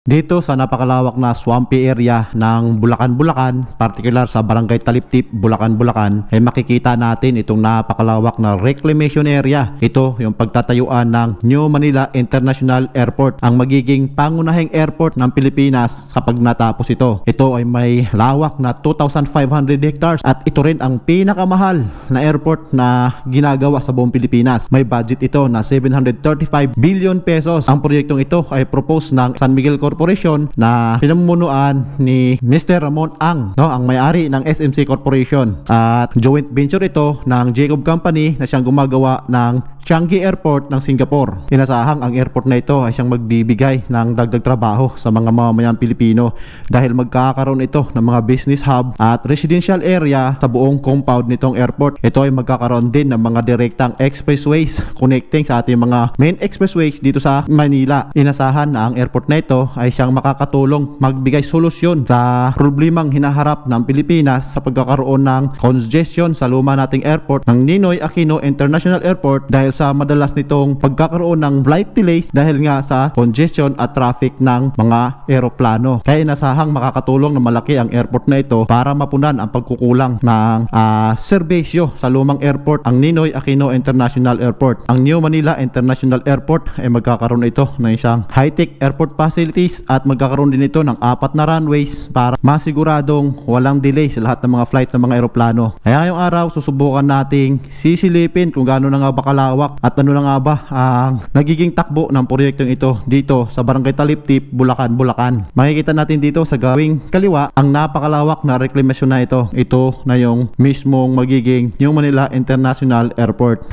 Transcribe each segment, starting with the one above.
Dito sa napakalawak na swampy area ng Bulacan, particular sa Barangay Taliptip, Bulacan, ay makikita natin itong napakalawak na reclamation area. Ito yung pagtatayuan ng New Manila International Airport, ang magiging pangunahing airport ng Pilipinas kapag natapos ito. Ito ay may lawak na 2,500 hectares at ito rin ang pinakamahal na airport na ginagawa sa buong Pilipinas. May budget ito na 735 billion pesos. Ang proyektong ito ay propose ng San Miguel Corporation na pinamumunuan ni Mr. Ramon Ang, ang may-ari ng SMC Corporation, at joint venture ito ng Jacob Company na siyang gumagawa ng Changi Airport ng Singapore. Inasahang ang airport na ito ay siyang magbibigay ng dagdag trabaho sa mga mamamayang Pilipino dahil magkakaroon ito ng mga business hub at residential area sa buong compound nitong airport. Ito ay magkakaroon din ng mga direktang expressways connecting sa ating mga main expressways dito sa Manila. Inasahan na ang airport na ito ay siyang makakatulong magbigay solusyon sa problemang hinaharap ng Pilipinas sa pagkakaroon ng congestion sa luma nating airport ng Ninoy Aquino International Airport dahil sa madalas nitong pagkakaroon ng flight delays dahil nga sa congestion at traffic ng mga eroplano. Kaya inasahang makakatulong na malaki ang airport na ito para mapunan ang pagkukulang ng serbisyo sa lumang airport, ang Ninoy Aquino International Airport. Ang New Manila International Airport ay magkakaroon ito ng isang high-tech airport facilities at magkakaroon din ito ng 4 na runways para masiguradong walang delay sa lahat ng mga flights ng mga eroplano. Kaya ngayong araw susubukan nating sisilipin kung gaano na nga ba kalawak at ano na nga ba ang nagiging takbo ng proyektong ito dito sa Barangay Taliptip, Bulacan. Makikita natin dito sa gawing kaliwa ang napakalawak na reclamation na ito. Ito na yung mismong magiging New Manila International Airport.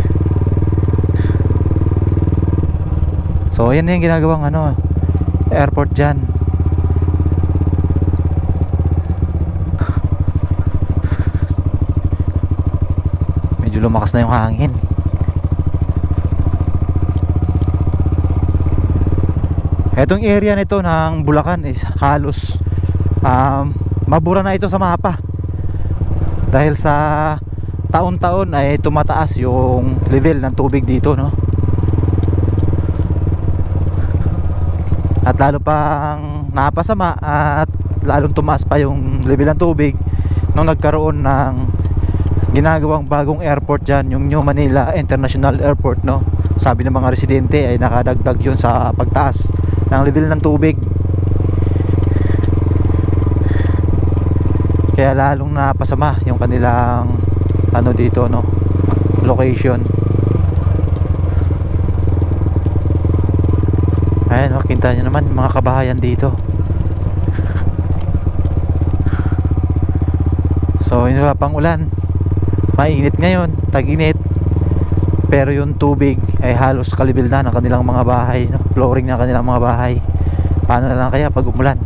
So yan yung ginagawang airport dyan. Medyo lumakas na yung hangin. Etong area nito ng Bulacan is halos mabura na ito sa mapa dahil sa taon-taon ay tumataas yung level ng tubig dito, at lalo pang napasama at lalong tumaas pa yung level ng tubig nung nagkaroon ng ginagawang bagong airport dyan, yung New Manila International Airport, sabi ng mga residente ay nakadagdag yun sa pagtaas ng level ng tubig, kaya lalong napasama yung kanilang dito location. Ayan, kita nyo naman mga kabahayan dito. So yun, wala pang ulan, mainit ngayon, tag-init, pero yung tubig ay halos kalibil na ng kanilang mga bahay, flooring ng kanilang mga bahay. Paano na lang kaya pag umulan?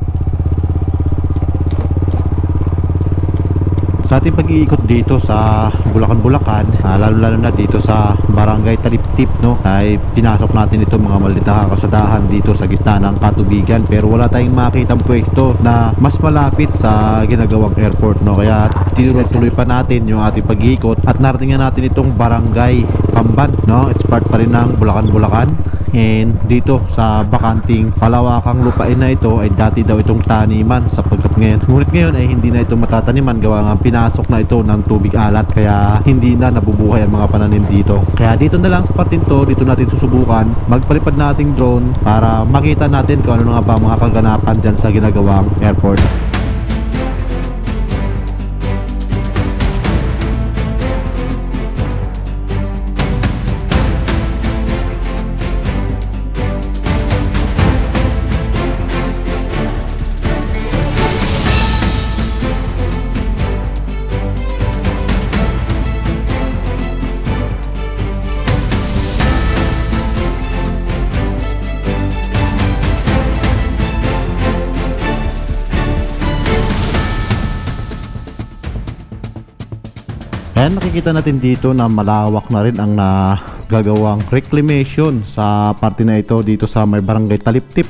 Sa ating pag-iikot dito sa Bulacan, lalo na dito sa Barangay Taliptip, ay pinasok natin ito mga maliit na kasadahan dito sa gitna ng katubigan, pero wala tayong makitang pwesto na mas malapit sa ginagawang airport, kaya tinuloy pa natin yung ating pag-iikot at narating natin itong Barangay Pamban, it's part pa rin ng Bulacan. And dito sa bakanting palawakang lupain na ito ay dati daw itong taniman sapagkat ngunit ngayon ay hindi na ito matataniman gawa nga pinasok na ito ng tubig alat, kaya hindi na nabubuhay ang mga pananim dito. Kaya dito na lang sa parting to, dito natin susubukan magpalipad nating drone para makita natin kung ano nga ba mga kaganapan dyan sa ginagawang airport. Ayan, nakikita natin dito na malawak na rin ang gagawang reclamation sa parte na ito dito sa may barangay Taliptip,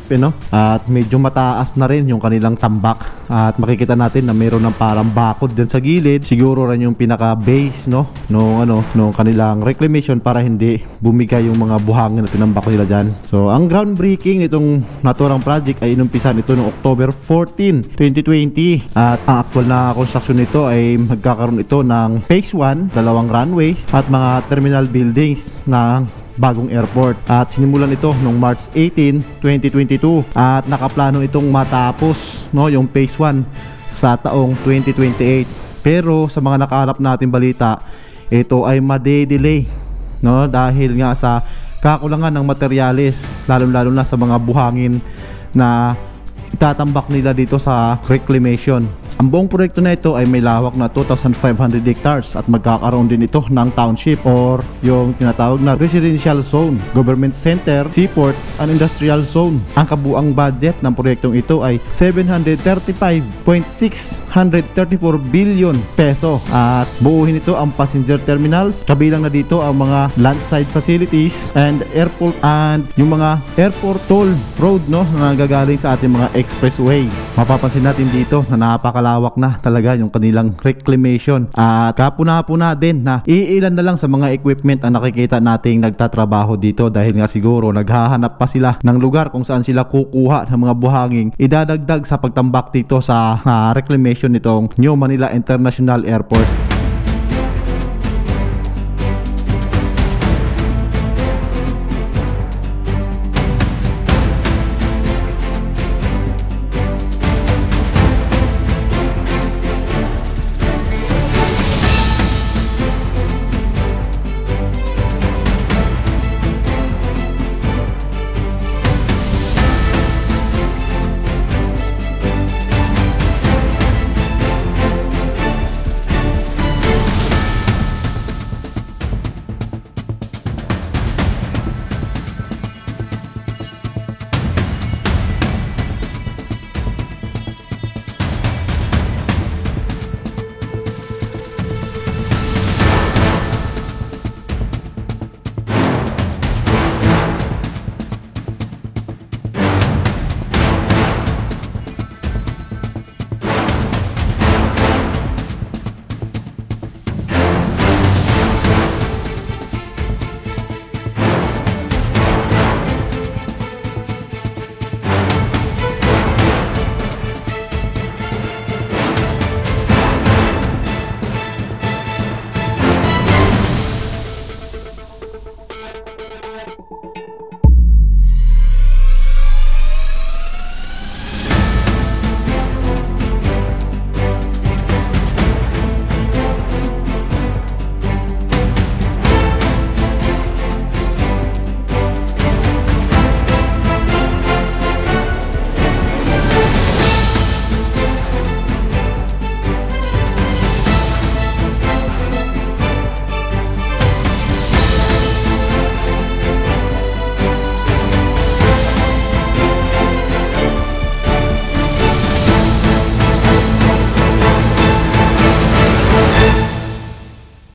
At medyo mataas na rin yung kanilang tambak. At makikita natin na mayroon ng parang bakod dyan sa gilid. Siguro rin yung pinaka base nung kanilang reclamation para hindi bumigay yung mga buhangin na tinambak nila dyan. So ang groundbreaking itong naturang project ay inumpisan ito noong October 14, 2020. At ang actual na construction nito ay magkakaroon ito ng phase 1, 2 runways at mga terminal buildings ng bagong airport. At sinimulan ito noong March 18, 2022 at nakaplano itong matapos yung phase 1 sa taong 2028. Pero sa mga nakaharap natin balita, ito ay made-delay dahil nga sa kakulangan ng materyales, lalo na sa mga buhangin na itatambak nila dito sa reclamation. Ang buong proyekto na ito ay may lawak na 2,500 hectares at magkakaroon din ito ng township or yung tinatawag na residential zone, government center, seaport, and industrial zone. Ang kabuang budget ng proyektong ito ay 735.634 billion peso at buuhin ito ang passenger terminals, kabilang na dito ang mga landside facilities and airport and yung mga airport toll road na nagagaling sa ating mga expressway. Mapapansin natin dito na napakalawak na talaga yung kanilang reclamation at kapuna-puna din na iilan na lang sa mga equipment ang nakikita nating nagtatrabaho dito dahil nga siguro naghahanap pa sila ng lugar kung saan sila kukuha ng mga buhanging idadagdag sa pagtambak dito sa reclamation nitong New Manila International Airport.